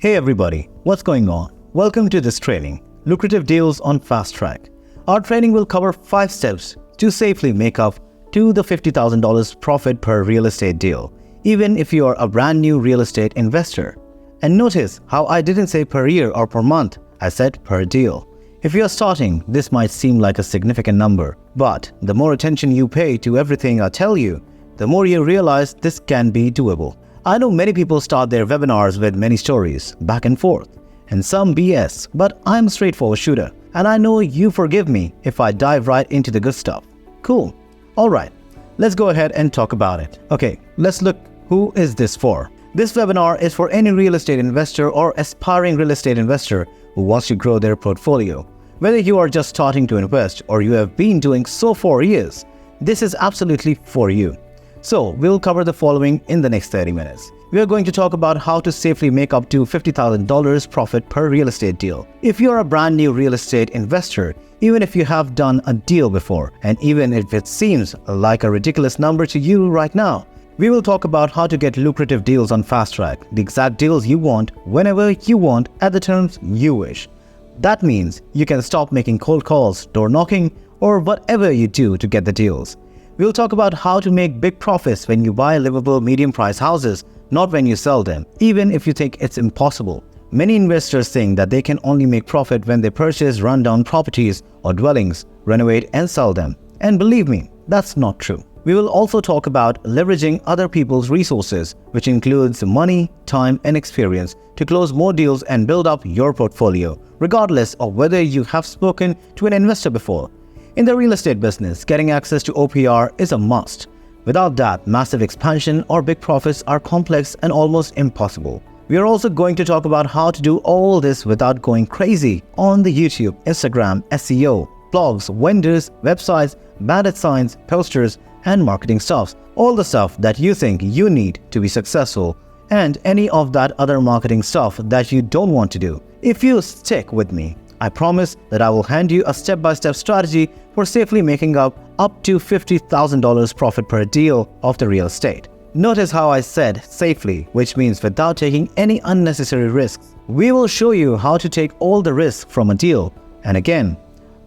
Hey everybody, what's going on? Welcome to this training, Lucrative Deals on Fast Track. Our training will cover 5 steps to safely make up to the $50,000 profit per real estate deal, even if you are a brand new real estate investor. And notice how I didn't say per year or per month, I said per deal. If you are starting, this might seem like a significant number, but the more attention you pay to everything I tell you, the more you realize this can be doable. I know many people start their webinars with many stories, back and forth, and some BS, but I'm a straightforward shooter, and I know you forgive me if I dive right into the good stuff. Cool. Alright, let's go ahead and talk about it. Okay, let's look who is this for. This webinar is for any real estate investor or aspiring real estate investor who wants to grow their portfolio. Whether you are just starting to invest or you have been doing so for years, this is absolutely for you. So, we'll cover the following in the next 30 minutes. We are going to talk about how to safely make up to $50,000 profit per real estate deal. If you are a brand new real estate investor, even if you have done a deal before, and even if it seems like a ridiculous number to you right now, we will talk about how to get lucrative deals on Fast Track, the exact deals you want, whenever you want, at the terms you wish. That means you can stop making cold calls, door knocking, or whatever you do to get the deals. We'll talk about how to make big profits when you buy livable medium-price houses, not when you sell them, even if you think it's impossible. Many investors think that they can only make profit when they purchase rundown properties or dwellings, renovate and sell them. And believe me, that's not true. We will also talk about leveraging other people's resources, which includes money, time and experience, to close more deals and build up your portfolio, regardless of whether you have spoken to an investor before. In the real estate business, getting access to OPR is a must. Without that, massive expansion or big profits are complex and almost impossible. We are also going to talk about how to do all this without going crazy on the YouTube, Instagram, SEO, blogs, vendors, websites, bandit signs, posters, and marketing stuff. All the stuff that you think you need to be successful, and any of that other marketing stuff that you don't want to do. If you stick with me, I promise that I will hand you a step-by-step strategy for safely making up to $50,000 profit per deal of the real estate. Notice how I said safely, which means without taking any unnecessary risks. We will show you how to take all the risk from a deal. And again,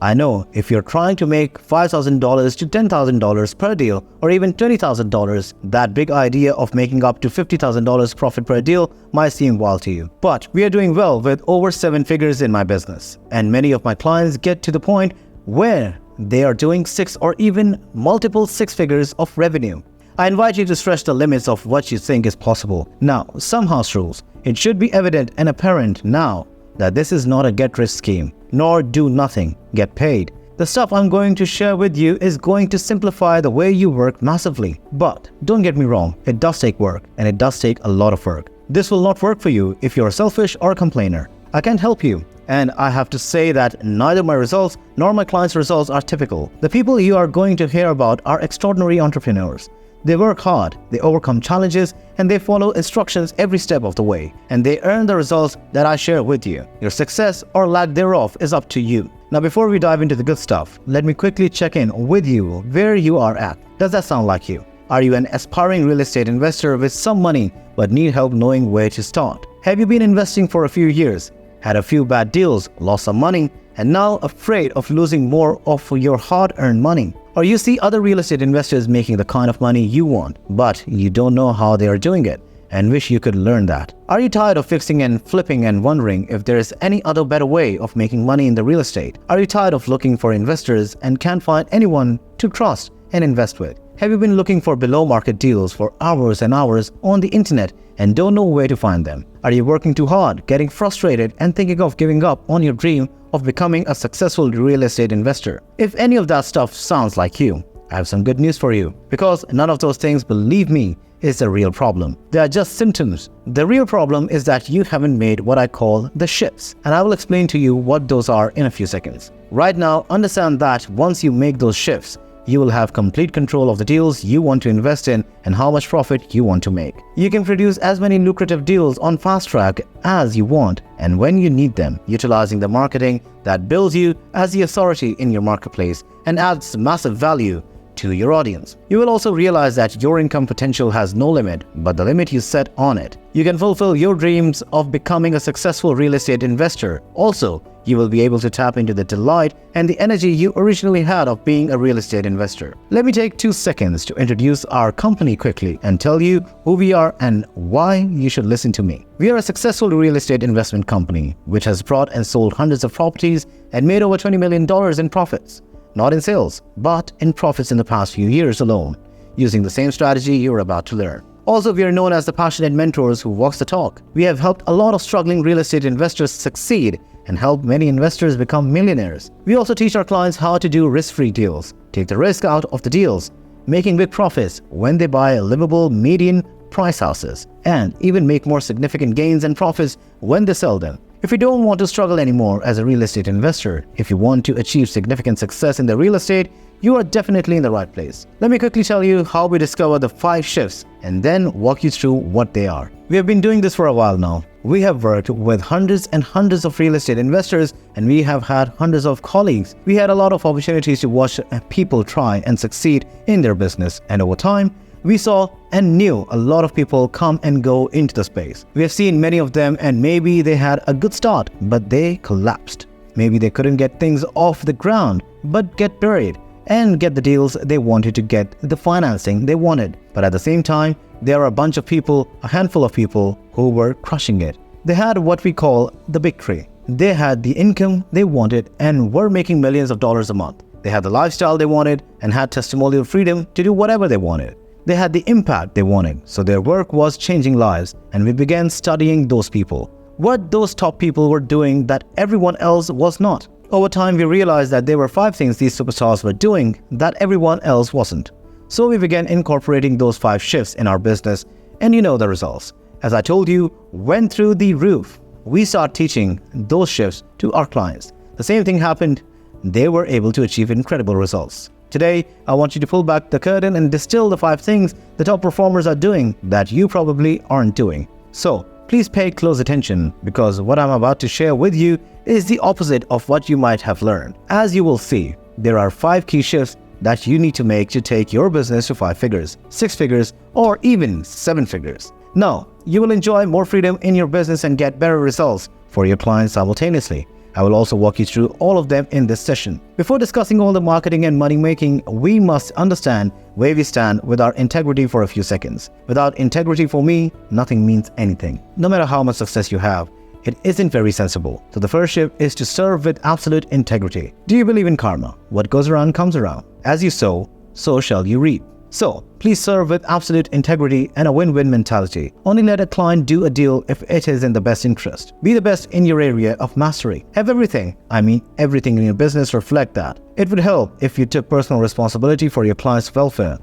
I know if you're trying to make $5,000 to $10,000 per deal or even $20,000, that big idea of making up to $50,000 profit per deal might seem wild to you. But we are doing well with over 7 figures in my business, and many of my clients get to the point where they are doing 6 or even multiple 6 figures of revenue. I invite you to stretch the limits of what you think is possible. Now, some house rules. It should be evident and apparent now that this is not a get-rich scheme, nor do nothing, get paid. The stuff I'm going to share with you is going to simplify the way you work massively. But don't get me wrong, it does take work, and it does take a lot of work. This will not work for you if you're selfish or a complainer. I can't help you, and I have to say that neither my results nor my clients' results are typical. The people you are going to hear about are extraordinary entrepreneurs. They work hard, they overcome challenges, and they follow instructions every step of the way. And they earn the results that I share with you. Your success or lack thereof is up to you. Now, before we dive into the good stuff, let me quickly check in with you where you are at. Does that sound like you? Are you an aspiring real estate investor with some money but need help knowing where to start? Have you been investing for a few years, had a few bad deals, lost some money, and now afraid of losing more of your hard-earned money? Or you see other real estate investors making the kind of money you want, but you don't know how they are doing it and wish you could learn that. Are you tired of fixing and flipping and wondering if there is any other better way of making money in the real estate? Are you tired of looking for investors and can't find anyone to trust and invest with? Have you been looking for below-market deals for hours and hours on the internet and don't know where to find them? Are you working too hard, getting frustrated, and thinking of giving up on your dream of becoming a successful real estate investor? If any of that stuff sounds like you, I have some good news for you, because none of those things, believe me, is the real problem. They are just symptoms. The real problem is that you haven't made what I call the shifts, and I will explain to you what those are in a few seconds. Right now, understand that once you make those shifts, you will have complete control of the deals you want to invest in and how much profit you want to make. You can produce as many lucrative deals on Fast Track as you want and when you need them, utilizing the marketing that builds you as the authority in your marketplace and adds massive value to your audience. You will also realize that your income potential has no limit, but the limit you set on it. You can fulfill your dreams of becoming a successful real estate investor. Also, you will be able to tap into the delight and the energy you originally had of being a real estate investor. Let me take 2 seconds to introduce our company quickly and tell you who we are and why you should listen to me. We are a successful real estate investment company which has brought and sold hundreds of properties and made over $20 million in profits. Not in sales, but in profits in the past few years alone, using the same strategy you're about to learn. Also, we are known as the passionate mentors who walks the talk. We have helped a lot of struggling real estate investors succeed and helped many investors become millionaires. We also teach our clients how to do risk-free deals, take the risk out of the deals, making big profits when they buy livable median price houses, and even make more significant gains and profits when they sell them. If you don't want to struggle anymore as a real estate investor, if you want to achieve significant success in the real estate, you are definitely in the right place. Let me quickly tell you how we discover the 5 shifts and then walk you through what they are. We have been doing this for a while now. We have worked with hundreds and hundreds of real estate investors, and we have had hundreds of colleagues. We had a lot of opportunities to watch people try and succeed in their business, and over time, we saw and knew a lot of people come and go into the space. We have seen many of them, and maybe they had a good start, but they collapsed. Maybe they couldn't get things off the ground, but get buried and get the deals they wanted to get, the financing they wanted. But at the same time, there are a bunch of people, a handful of people who were crushing it. They had what we call the big three. They had the income they wanted and were making millions of dollars a month. They had the lifestyle they wanted and had testimonial freedom to do whatever they wanted. They had the impact they wanted, so their work was changing lives, and we began studying those people. What those top people were doing that everyone else was not. Over time, we realized that there were 5 things these superstars were doing that everyone else wasn't. So we began incorporating those 5 shifts in our business, and you know the results. As I told you, went through the roof. We started teaching those shifts to our clients. The same thing happened. They were able to achieve incredible results. Today, I want you to pull back the curtain and distill the 5 things the top performers are doing that you probably aren't doing. So, please pay close attention, because what I'm about to share with you is the opposite of what you might have learned. As you will see, there are 5 key shifts that you need to make to take your business to 5 figures, 6 figures, or even 7 figures. Now, you will enjoy more freedom in your business and get better results for your clients simultaneously. I will also walk you through all of them in this session. Before discussing all the marketing and money making, we must understand where we stand with our integrity for a few seconds. Without integrity, for me, nothing means anything. No matter how much success you have, it isn't very sensible. So the first shift is to serve with absolute integrity. Do you believe in karma? What goes around comes around. As you sow, so shall you reap. So, please serve with absolute integrity and a win-win mentality. Only let a client do a deal if it is in the best interest. Be the best in your area of mastery. Have everything in your business reflect that. It would help if you took personal responsibility for your clients' welfare.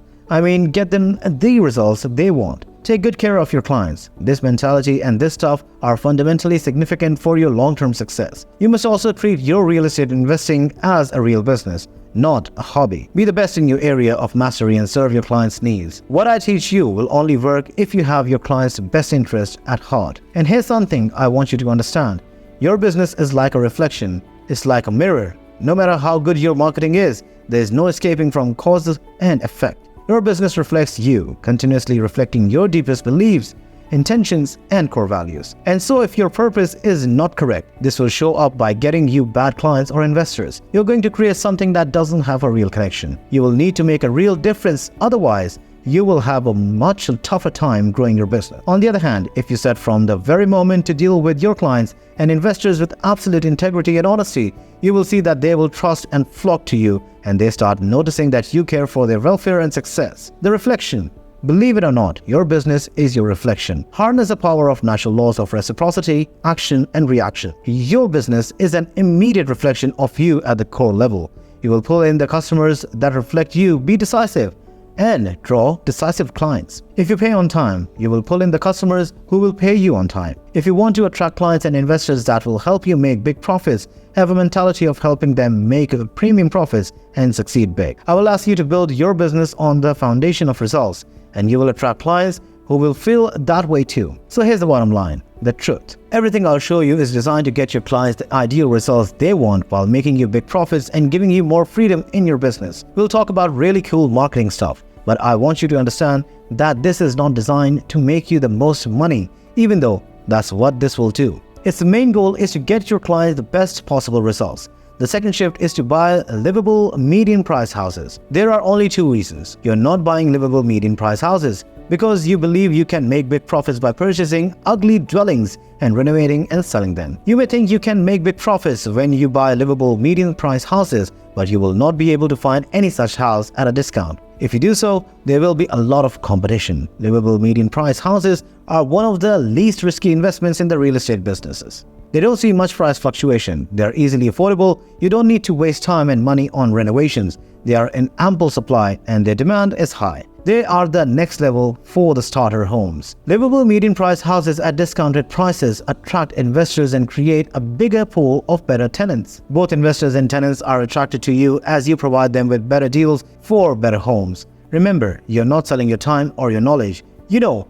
Get them the results they want. Take good care of your clients. This mentality and this stuff are fundamentally significant for your long-term success. You must also treat your real estate investing as a real business, not a hobby. Be the best in your area of mastery and serve your clients' needs. What I teach you will only work if you have your clients' best interest at heart. And here's something I want you to understand. Your business is like a reflection. It's like a mirror. No matter how good your marketing is, there is no escaping from cause and effect. Your business reflects you, continuously reflecting your deepest beliefs, intentions, and core values. And so if your purpose is not correct, this will show up by getting you bad clients or investors. You're going to create something that doesn't have a real connection. You will need to make a real difference, otherwise you will have a much tougher time growing your business. On the other hand, if you set from the very moment to deal with your clients and investors with absolute integrity and honesty, you will see that they will trust and flock to you, and they start noticing that you care for their welfare and success. The reflection. Believe it or not, your business is your reflection. Harness the power of natural laws of reciprocity, action, and reaction. Your business is an immediate reflection of you at the core level. You will pull in the customers that reflect you, be decisive, and draw decisive clients. If you pay on time, you will pull in the customers who will pay you on time. If you want to attract clients and investors that will help you make big profits, have a mentality of helping them make premium profits and succeed big. I will ask you to build your business on the foundation of results, and you will attract clients who will feel that way too. So here's the bottom line, the truth. Everything I'll show you is designed to get your clients the ideal results they want while making you big profits and giving you more freedom in your business. We'll talk about really cool marketing stuff, but I want you to understand that this is not designed to make you the most money, even though that's what this will do. Its main goal is to get your clients the best possible results. The second shift is to buy livable median price houses. There are only two reasons you're not buying livable median price houses: because you believe you can make big profits by purchasing ugly dwellings and renovating and selling them. You may think you can make big profits when you buy livable median price houses, but you will not be able to find any such house at a discount. If you do so, there will be a lot of competition. Livable median price houses are one of the least risky investments in the real estate businesses. They don't see much price fluctuation. They are easily affordable. You don't need to waste time and money on renovations. They are in ample supply and their demand is high. They are the next level for the starter homes. Livable median price houses at discounted prices attract investors and create a bigger pool of better tenants. Both investors and tenants are attracted to you as you provide them with better deals for better homes. Remember, you're not selling your time or your knowledge.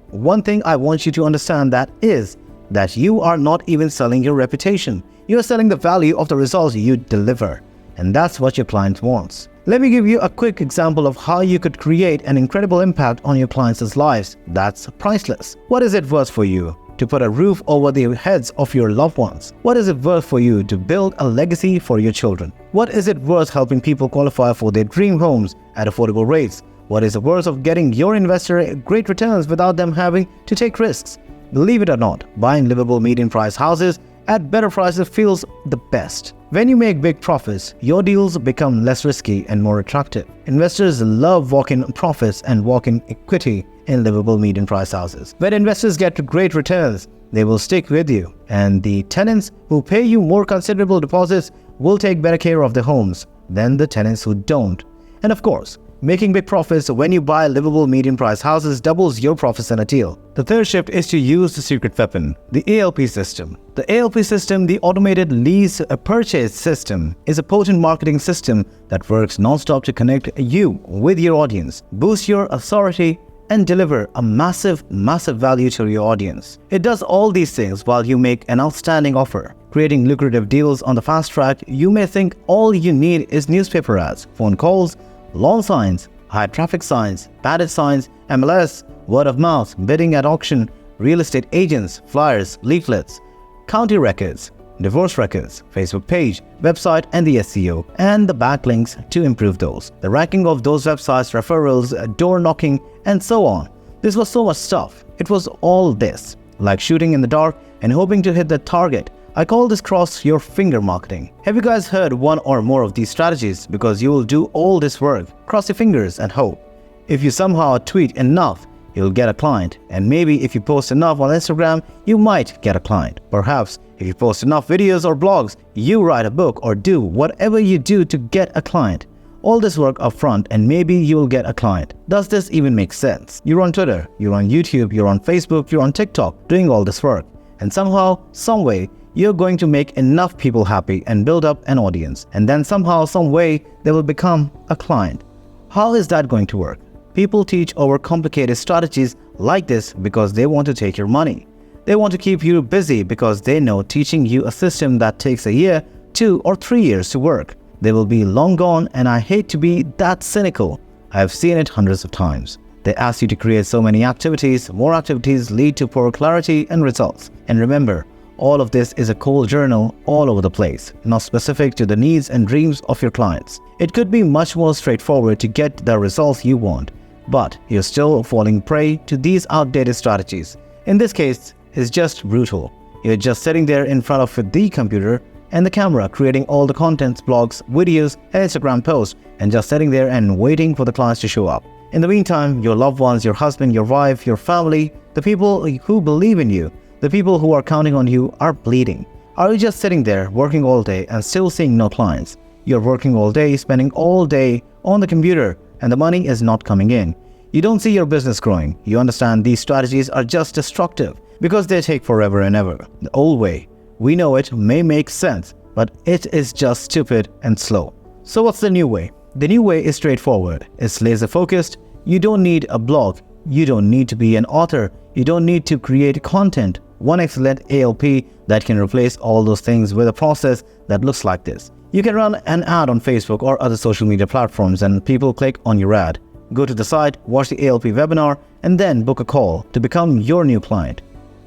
One thing I want you to understand that you are not even selling your reputation. You are selling the value of the results you deliver. And that's what your client wants. Let me give you a quick example of how you could create an incredible impact on your clients' lives that's priceless. What is it worth for you to put a roof over the heads of your loved ones? What is it worth for you to build a legacy for your children? What is it worth helping people qualify for their dream homes at affordable rates? What is it worth of getting your investor great returns without them having to take risks? Believe it or not, buying livable median price houses at better prices feels the best. When you make big profits, your deals become less risky and more attractive. Investors love walk-in profits and walk-in equity in livable median price houses. When investors get great returns, they will stick with you, and the tenants who pay you more considerable deposits will take better care of their homes than the tenants who don't. And of course, making big profits when you buy livable median price houses doubles your profits in a deal. The third shift is to use the secret weapon, the ALP system. The ALP system, the automated lease purchase system, is a potent marketing system that works non-stop to connect you with your audience, boost your authority, and deliver a massive value to your audience. It does all these things while you make an outstanding offer. Creating lucrative deals on the fast track, you may think all you need is newspaper ads, phone calls, lawn signs, high traffic signs, padded signs, MLS, word of mouth, bidding at auction, real estate agents, flyers, leaflets, county records, divorce records, Facebook page, website, and the SEO, and the backlinks to improve those. The ranking of those websites, referrals, door knocking, and so on. This was so much stuff. It was all this, like shooting in the dark and hoping to hit the target. I call this cross your finger marketing. Have you guys heard one or more of these strategies? Because you will do all this work, cross your fingers and hope. If you somehow tweet enough, you'll get a client. And maybe if you post enough on Instagram, you might get a client. Perhaps if you post enough videos or blogs, you write a book or do whatever you do to get a client. All this work up front and maybe you'll get a client. Does this even make sense? You're on Twitter, you're on YouTube, you're on Facebook, you're on TikTok doing all this work. And somehow, some way, you're going to make enough people happy and build up an audience. And then somehow, some way, they will become a client. How is that going to work? People teach overcomplicated strategies like this because they want to take your money. They want to keep you busy because they know teaching you a system that takes a year, 2 or 3 years to work, they will be long gone, and I hate to be that cynical. I have seen it hundreds of times. They ask you to create so many activities. More activities lead to poor clarity and results. And remember, all of this is a cold journal all over the place, not specific to the needs and dreams of your clients. It could be much more straightforward to get the results you want, but you're still falling prey to these outdated strategies. In this case, it's just brutal. You're just sitting there in front of the computer and the camera, creating all the contents, blogs, videos, and Instagram posts, and just sitting there and waiting for the clients to show up. In the meantime, your loved ones, your husband, your wife, your family, the people who believe in you, the people who are counting on you are bleeding. Are you just sitting there working all day and still seeing no clients? You're working all day, spending all day on the computer, and the money is not coming in. You don't see your business growing. You understand these strategies are just destructive because they take forever and ever. The old way, we know it may make sense, but it is just stupid and slow. So what's the new way? The new way is straightforward. It's laser focused. You don't need a blog. You don't need to be an author. You don't need to create content. One excellent ALP that can replace all those things with a process that looks like this. You can run an ad on Facebook or other social media platforms and people click on your ad. Go to the site, watch the ALP webinar, and then book a call to become your new client.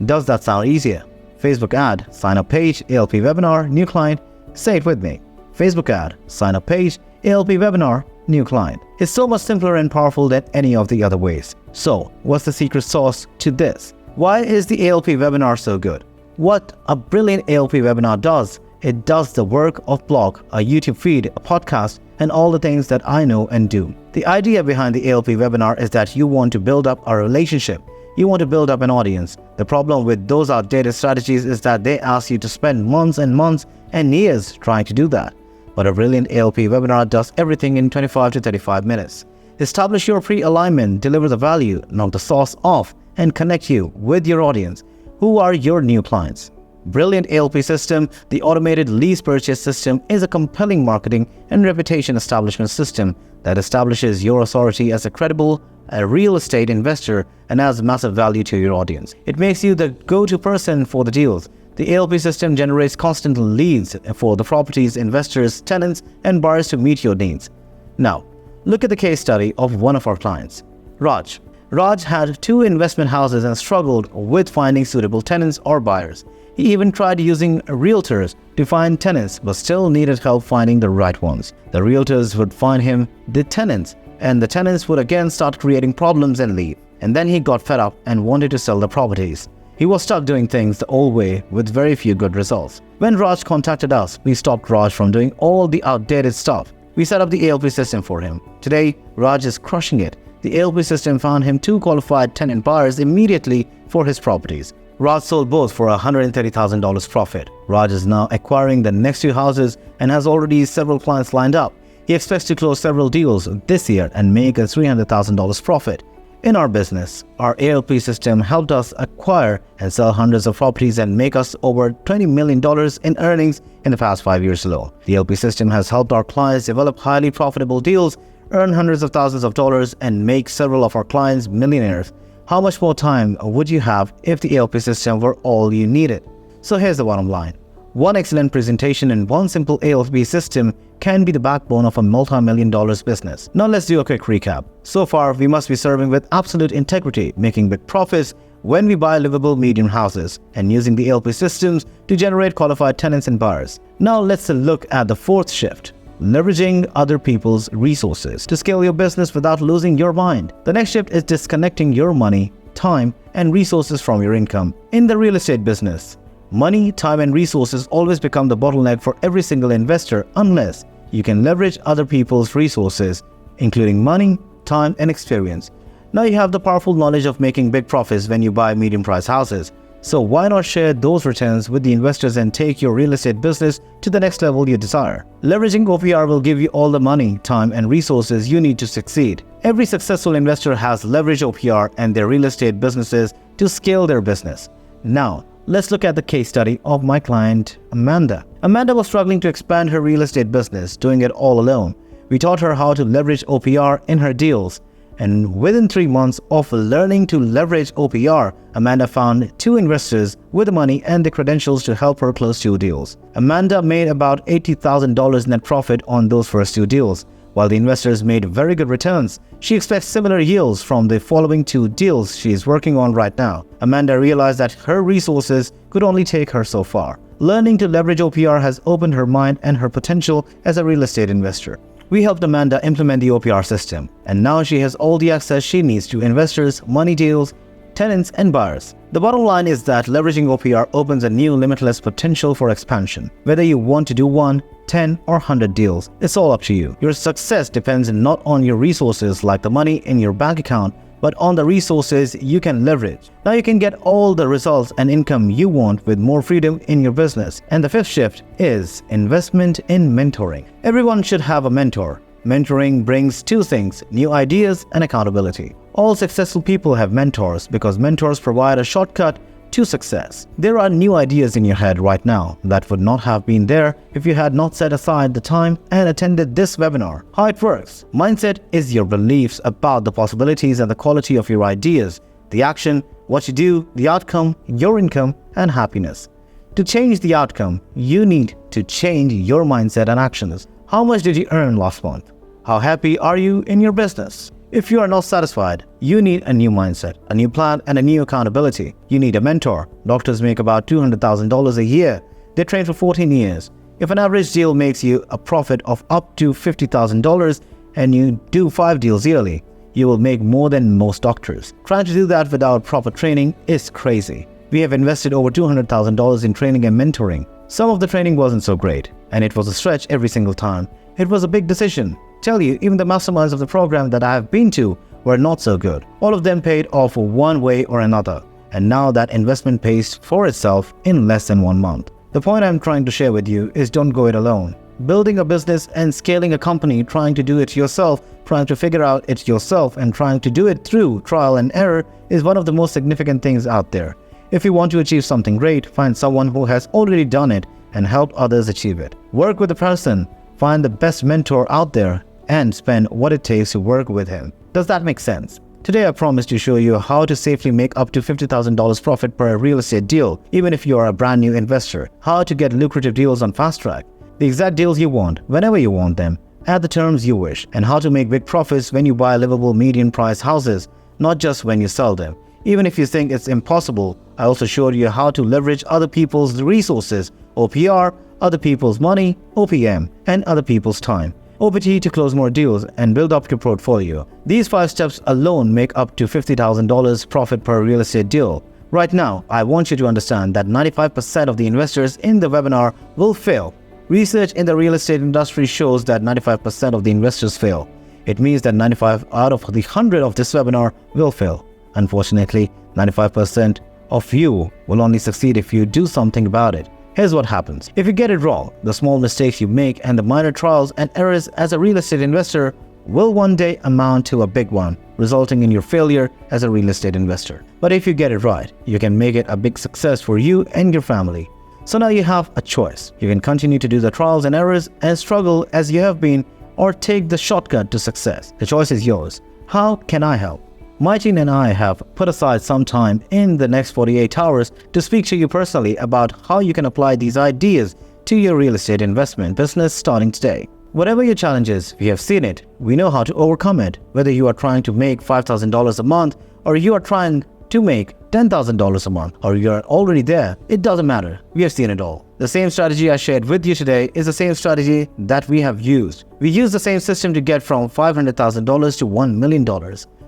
Does that sound easier? Facebook ad, sign up page, ALP webinar, new client. Say it with me. Facebook ad, sign up page, ALP webinar, new client. It's so much simpler and powerful than any of the other ways. So, what's the secret sauce to this? Why is the ALP webinar so good? What a brilliant ALP webinar does, it does the work of blog, a YouTube feed, a podcast, and all the things that I know and do. The idea behind the ALP webinar is that you want to build up a relationship. You want to build up an audience. The problem with those outdated strategies is that they ask you to spend months and months and years trying to do that. But a brilliant ALP webinar does everything in 25 to 35 minutes. Establish your pre-alignment, deliver the value, knock the sauce off, and connect you with your audience, who are your new clients. Brilliant ALP system, the automated lease purchase system, is a compelling marketing and reputation establishment system that establishes your authority as a credible real estate investor and adds massive value to your audience. It makes you the go-to person for the deals. The ALP system generates constant leads for the properties, investors, tenants, and buyers to meet your needs. Now, look at the case study of one of our clients, Raj. Raj had 2 investment houses and struggled with finding suitable tenants or buyers. He even tried using realtors to find tenants but still needed help finding the right ones. The realtors would find him the tenants, and the tenants would again start creating problems and leave. And then he got fed up and wanted to sell the properties. He was stuck doing things the old way with very few good results. When Raj contacted us, we stopped Raj from doing all the outdated stuff. We set up the ALP system for him. Today, Raj is crushing it. The ALP system found him 2 qualified tenant buyers immediately for his properties. Raj sold both for $130,000 profit. Raj is now acquiring the next 2 houses and has already several clients lined up. He expects to close several deals this year and make a $300,000 profit. In our business, our ALP system helped us acquire and sell hundreds of properties and make us over $20 million in earnings in the past 5 years alone. The ALP system has helped our clients develop highly profitable deals, earn hundreds of thousands of dollars, and make several of our clients millionaires. How much more time would you have if the ALP system were all you needed? So here's the bottom line. One excellent presentation and one simple ALP system can be the backbone of a multi-million-dollar business. Now let's do a quick recap. So far, we must be serving with absolute integrity, making big profits when we buy livable medium houses, and using the ALP systems to generate qualified tenants and buyers. Now let's look at the 4th shift. Leveraging other people's resources to scale your business without losing your mind. The next shift is disconnecting your money, time, and resources from your income. In the real estate business, money, time, and resources always become the bottleneck for every single investor unless you can leverage other people's resources, including money, time, and experience. Now you have the powerful knowledge of making big profits when you buy medium-priced houses. So why not share those returns with the investors and take your real estate business to the next level you desire? Leveraging OPR will give you all the money, time, and resources you need to succeed. Every successful investor has leveraged OPR and their real estate businesses to scale their business. Now, let's look at the case study of my client, Amanda. Amanda was struggling to expand her real estate business, doing it all alone. We taught her how to leverage OPR in her deals. And within 3 months of learning to leverage OPR, Amanda found 2 investors with the money and the credentials to help her close 2 deals. Amanda made about $80,000 net profit on those first 2 deals. While the investors made very good returns, she expects similar yields from the following 2 deals she is working on right now. Amanda realized that her resources could only take her so far. Learning to leverage OPR has opened her mind and her potential as a real estate investor. We helped Amanda implement the OPR system, and now she has all the access she needs to investors, money deals, tenants, and buyers. The bottom line is that leveraging OPR opens a new limitless potential for expansion. Whether you want to do 1, 10, or 100 deals, it's all up to you. Your success depends not on your resources like the money in your bank account, but on the resources you can leverage. Now you can get all the results and income you want with more freedom in your business. And the 5th shift is investment in mentoring. Everyone should have a mentor. Mentoring brings 2 things, new ideas and accountability. All successful people have mentors because mentors provide a shortcut to success. There are new ideas in your head right now that would not have been there if you had not set aside the time and attended this webinar. How it works. Mindset is your beliefs about the possibilities and the quality of your ideas, the action, what you do, the outcome, your income, and happiness. To change the outcome, you need to change your mindset and actions. How much did you earn last month? How happy are you in your business? If you are not satisfied, you need a new mindset, a new plan, and a new accountability. You need a mentor. Doctors make about $200,000 a year. They train for 14 years. If an average deal makes you a profit of up to $50,000 and you do 5 deals yearly, you will make more than most doctors. Trying to do that without proper training is crazy. We have invested over $200,000 in training and mentoring. Some of the training wasn't so great, and it was a stretch every single time. It was a big decision. Tell you, even the masterminds of the program that I have been to were not so good. All of them paid off one way or another, and now that investment pays for itself in less than 1 month. The point I'm trying to share with you is don't go it alone. Building a business and scaling a company, trying to do it yourself, trying to figure out it yourself, and trying to do it through trial and error is one of the most significant things out there. If you want to achieve something great, find someone who has already done it and help others achieve it. Work with a person, find the best mentor out there, and spend what it takes to work with him. Does that make sense? Today I promise to show you how to safely make up to $50,000 profit per real estate deal, even if you are a brand new investor. How to get lucrative deals on Fast Track. The exact deals you want, whenever you want them, at the terms you wish, and how to make big profits when you buy livable median price houses, not just when you sell them. Even if you think it's impossible, I also showed you how to leverage other people's resources, OPR, other people's money, OPM, and other people's time, OPT, to close more deals and build up your portfolio. These 5 steps alone make up to $50,000 profit per real estate deal. Right now, I want you to understand that 95% of the investors in the webinar will fail. Research in the real estate industry shows that 95% of the investors fail. It means that 95 out of the 100 of this webinar will fail. Unfortunately, 95% of you will only succeed if you do something about it. Here's what happens. If you get it wrong, the small mistakes you make and the minor trials and errors as a real estate investor will one day amount to a big one, resulting in your failure as a real estate investor. But if you get it right, you can make it a big success for you and your family. So now you have a choice. You can continue to do the trials and errors and struggle as you have been, or take the shortcut to success. The choice is yours. How can I help? My team and I have put aside some time in the next 48 hours to speak to you personally about how you can apply these ideas to your real estate investment business starting today. Whatever your challenge is, we have seen it. We know how to overcome it. Whether you are trying to make $5,000 a month or you are trying to make $10,000 a month or you are already there, it doesn't matter. We have seen it all. The same strategy I shared with you today is the same strategy that we have used. We use the same system to get from $500,000 to $1 million.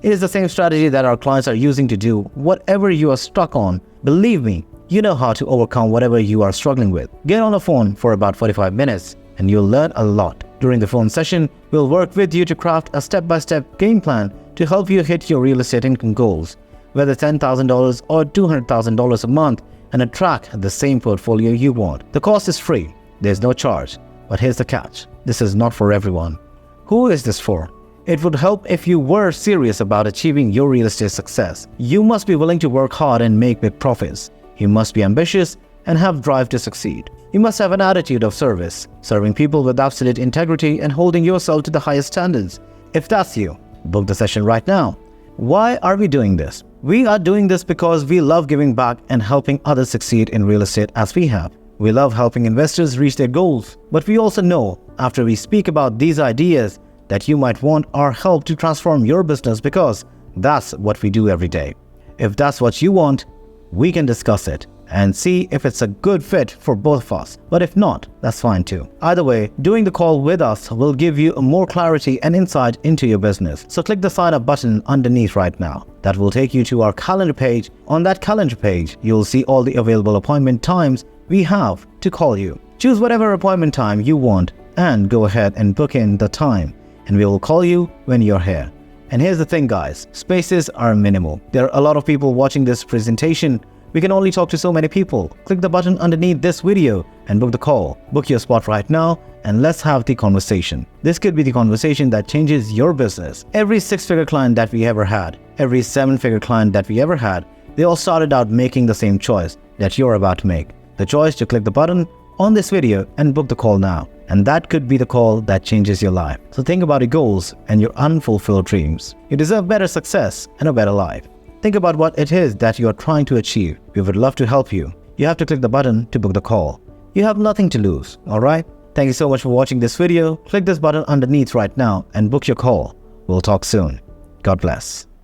It is the same strategy that our clients are using to do whatever you are stuck on. Believe me, you know how to overcome whatever you are struggling with. Get on the phone for about 45 minutes and you'll learn a lot. During the phone session, we'll work with you to craft a step-by-step game plan to help you hit your real estate income goals, whether $10,000 or $200,000 a month, and attract the same portfolio you want. The cost is free. There's no charge. But here's the catch. This is not for everyone. Who is this for? It would help if you were serious about achieving your real estate success. You must be willing to work hard and make big profits. You must be ambitious and have drive to succeed. You must have an attitude of service, serving people with absolute integrity and holding yourself to the highest standards. If that's you, book the session right now. Why are we doing this? We are doing this because we love giving back and helping others succeed in real estate as we have. We love helping investors reach their goals. But we also know, after we speak about these ideas, that you might want our help to transform your business, because that's what we do every day. If that's what you want, we can discuss it and see if it's a good fit for both of us. But if not, that's fine too. Either way, doing the call with us will give you more clarity and insight into your business. So click the sign up button underneath right now. That will take you to our calendar page. On that calendar page, you'll see all the available appointment times we have to call you. Choose whatever appointment time you want and go ahead and book in the time, and we will call you when you're here. And here's the thing, guys, spaces are minimal. There are a lot of people watching this presentation. We can only talk to so many people. Click the button underneath this video and book the call. Book your spot right now and let's have the conversation. This could be the conversation that changes your business. Every 6-figure client that we ever had, every 7-figure client that we ever had, They all started out making the same choice that you're about to make. The choice to click the button on this video and book the call now. And that could be the call that changes your life. So think about your goals and your unfulfilled dreams. You deserve better success and a better life. Think about what it is that you are trying to achieve. We would love to help you. You have to click the button to book the call. You have nothing to lose, alright? Thank you so much for watching this video. Click this button underneath right now and book your call. We'll talk soon. God bless.